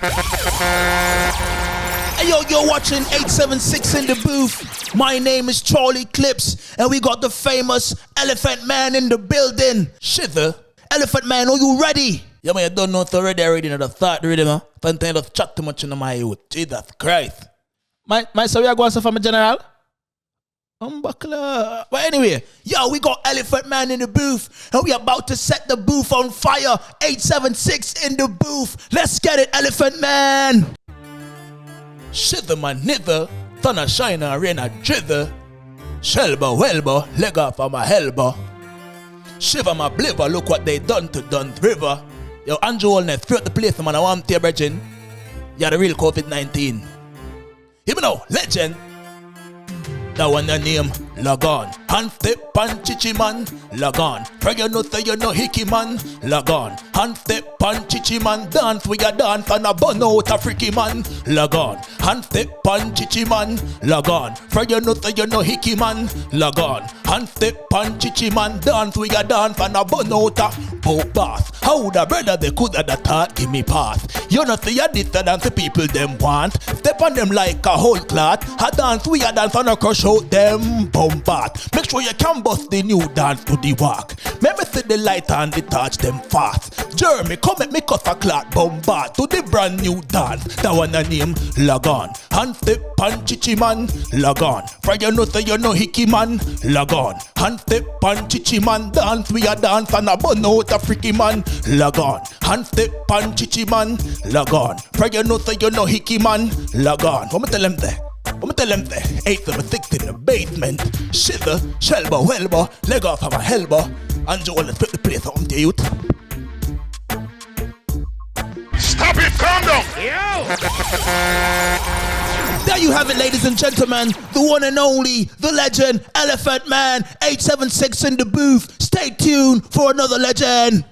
Hey yo, you're watching 876 in the booth. My name is Charlie Clips, and we got the famous Elephant Man in the building. Shiver. Elephant Man, are you ready? Yeah, man, you don't know if you're ready in the thought already, man. Don't tell you to chat too much in my youth. Jesus Christ. My so we are going to from a general? Buckler. But anyway, yo, we got Elephant Man in the booth, and we about to set the booth on fire. 876 in the booth. Let's get it, Elephant Man. Shiver my nither, thunder shine and rain a drither. Shelba, welba, leg off of my helba. Shiver my bliver, look what they done to Duns River. Yo, Andrew Holness, throughout the place, man, I want to brethren. You're the real COVID-19. Hear me now, legend. That one the name, Lagon. Hand step pan chichi man, Lagon. Pray you know say you know hickey man, Lagon. Hand step pan chichi man, dance we a dance and a bun out a freaky man, Lagon. Hand step pan chichi man, Lagon. Pray you know say you know hickey man, Lagon. Hand step pan chichi man, dance we a dance and a bun out a boat bath. How the brother they could have the thought give me pass. You know say you this the dance the people them want. Step on them like a whole clot. A dance we a dance and a crush out them bombat. Make sure you can bust the new dance to the walk. Make me see the light and the touch them fast. Jeremy, come at me cuss a clot bombat to the brand new dance. That one the name Lagon. Hand step pan chichi man, Lagon. For you know say you know hickey man, Lagon. Hand step pan chichi man, dance we a dance and a bun out a freaky man, Lagon. Hand step pan chichi man, Lagon. For you know say you know hickey man, Lagon. What me tell them there? I'm tell them the 876 in the basement. Shiver, shelba, welba, leg off of my helba. And Joel, let's put the place on to youth. Stop it, calm down. There you have it, ladies and gentlemen. The one and only, the legend, Elephant Man. 876 in the booth. Stay tuned for another legend.